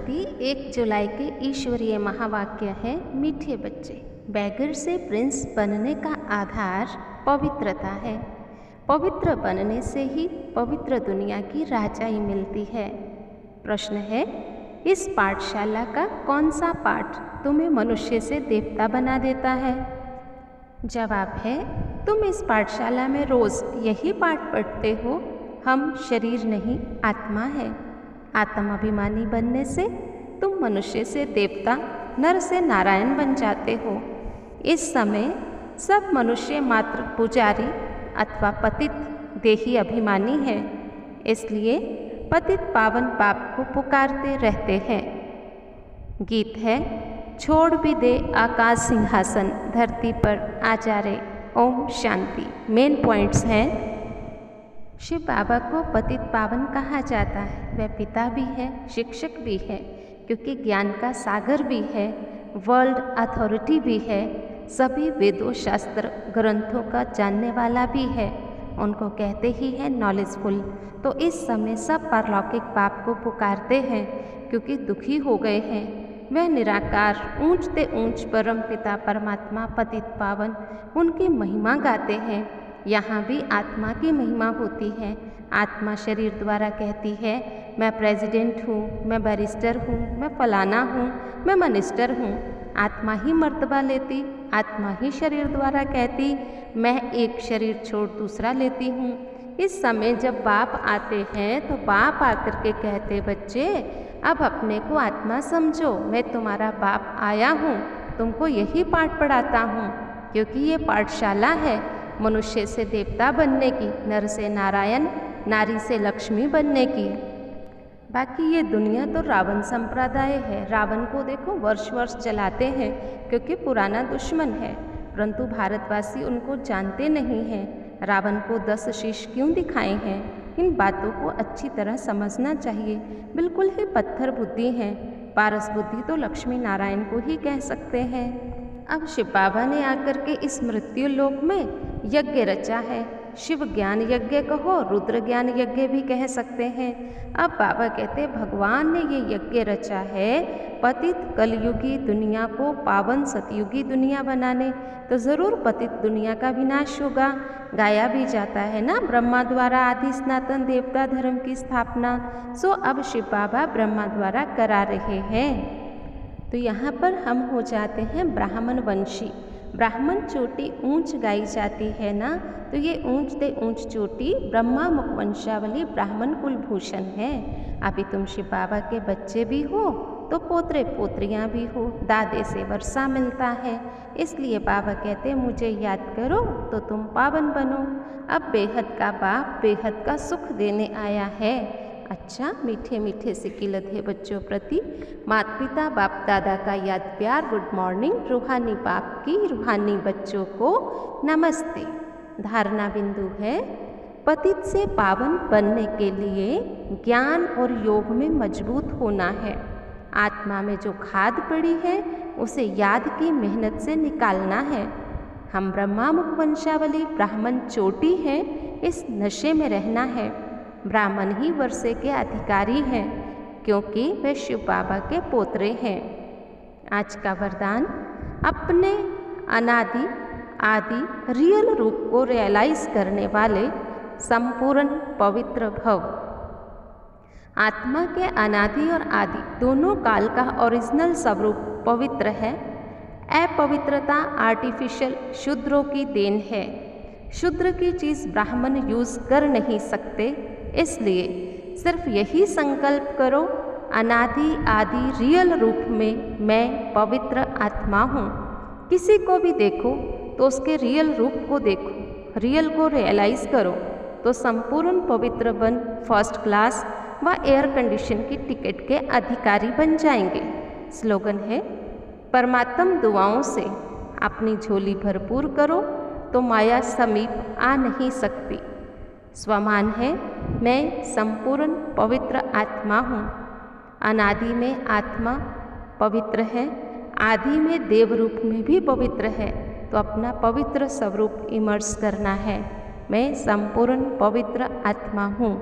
शांति 1 जुलाई के ईश्वरीय महावाक्य है, मीठे बच्चे। बैगर से प्रिंस बनने का आधार पवित्रता है। पवित्र बनने से ही पवित्र दुनिया की राजाई मिलती है। प्रश्न है, इस पाठशाला का कौन सा पाठ तुम्हें मनुष्य से देवता बना देता है? जवाब है, तुम इस पाठशाला में रोज़ यही पाठ पढ़ते हो, हम शरीर नहीं आत्मा है। आत्माभिमानी बनने से तुम मनुष्य से देवता, नर से नारायण बन जाते हो। इस समय सब मनुष्य मात्र पुजारी अथवा पतित देही अभिमानी है, इसलिए पतित पावन पाप को पुकारते रहते हैं। गीत है, छोड़ भी दे आकाश सिंहासन, धरती पर आ जा रे। ओम शांति। मेन पॉइंट्स हैं, शिव बाबा को पतित पावन कहा जाता है। वह पिता भी है, शिक्षक भी है, क्योंकि ज्ञान का सागर भी है, वर्ल्ड अथॉरिटी भी है, सभी वेदों शास्त्र ग्रंथों का जानने वाला भी है। उनको कहते ही है नॉलेजफुल। तो इस समय सब पारलौकिक पाप को पुकारते हैं, क्योंकि दुखी हो गए हैं। वह निराकार ऊंचते ऊंच परम पिता परमात्मा पतित पावन उनकी महिमा गाते हैं। यहाँ भी आत्मा की महिमा होती है। आत्मा शरीर द्वारा कहती है, मैं प्रेसिडेंट हूँ, मैं बैरिस्टर हूँ, मैं फलाना हूँ, मैं मिनिस्टर हूँ। आत्मा ही मर्तबा लेती, आत्मा ही शरीर द्वारा कहती, मैं एक शरीर छोड़ दूसरा लेती हूँ। इस समय जब बाप आते हैं तो बाप आकर के कहते, बच्चे अब अपने को आत्मा समझो, मैं तुम्हारा बाप आया हूँ, तुमको यही पाठ पढ़ाता हूँ, क्योंकि ये पाठशाला है मनुष्य से देवता बनने की, नर से नारायण, नारी से लक्ष्मी बनने की। बाकी ये दुनिया तो रावण संप्रदाय है। रावण को देखो वर्ष वर्ष जलाते हैं, क्योंकि पुराना दुश्मन है, परंतु भारतवासी उनको जानते नहीं हैं। रावण को 10 शीश क्यों दिखाए हैं? इन बातों को अच्छी तरह समझना चाहिए। बिल्कुल ही पत्थर बुद्धि है। पारस बुद्धि तो लक्ष्मी नारायण को ही कह सकते हैं। अब शिव बाबा ने आकर के इस मृत्यु लोक में यज्ञ रचा है। शिव ज्ञान यज्ञ कहो, रुद्र ज्ञान यज्ञ भी कह सकते हैं। अब बाबा कहते, भगवान ने ये यज्ञ रचा है पतित कलयुगी दुनिया को पावन सतयुगी दुनिया बनाने। तो ज़रूर पतित दुनिया का विनाश होगा। गाया भी जाता है ना, ब्रह्मा द्वारा आदि सनातन देवता धर्म की स्थापना। सो अब शिव बाबा ब्रह्मा द्वारा करा रहे हैं। तो यहाँ पर हम हो जाते हैं ब्राह्मण वंशी। ब्राह्मण चोटी ऊंच गाई जाती है ना, तो ये ऊंचते ऊंच चोटी ब्रह्मा मुख वंशावली ब्राह्मण कुलभूषण है। अभी तुम शिव बाबा के बच्चे भी हो तो पोतरे पोतरियाँ भी हो, दादे से वर्षा मिलता है। इसलिए बाबा कहते, मुझे याद करो तो तुम पावन बनो। अब बेहद का बाप बेहद का सुख देने आया है। अच्छा, मीठे मीठे से किलत है बच्चों प्रति माता पिता बाप दादा का याद प्यार। Good morning. रूहानी बाप की रूहानी बच्चों को नमस्ते। धारणा बिंदु है, पतित से पावन बनने के लिए ज्ञान और योग में मजबूत होना है। आत्मा में जो खाद पड़ी है उसे याद की मेहनत से निकालना है। हम ब्रह्मा मुख वंशावली ब्राह्मण चोटी हैं, इस नशे में रहना है। ब्राह्मण ही वर्षे के अधिकारी हैं, क्योंकि वे शिव बाबा के पोतरे हैं। आज का वरदान, अपने अनादि आदि रियल रूप को रियलाइज करने वाले संपूर्ण पवित्र भव। आत्मा के अनादि और आदि दोनों काल का ओरिजिनल स्वरूप पवित्र है। अपवित्रता आर्टिफिशियल शूद्रों की देन है। शूद्र की चीज़ ब्राह्मण यूज़ कर नहीं सकते, इसलिए सिर्फ यही संकल्प करो, अनादि आदि रियल रूप में मैं पवित्र आत्मा हूँ। किसी को भी देखो तो उसके रियल रूप को देखो, रियल को रियलाइज करो, तो संपूर्ण पवित्र बन फर्स्ट क्लास व एयर कंडीशन की टिकट के अधिकारी बन जाएंगे। स्लोगन है, परमात्म दुआओं से अपनी झोली भरपूर करो तो माया समीप आ नहीं सकती। स्वमान है, मैं संपूर्ण पवित्र आत्मा हूँ। अनादि में आत्मा पवित्र है, आदि में देव रूप में भी पवित्र है, तो अपना पवित्र स्वरूप इमर्स करना है। मैं संपूर्ण पवित्र आत्मा हूँ।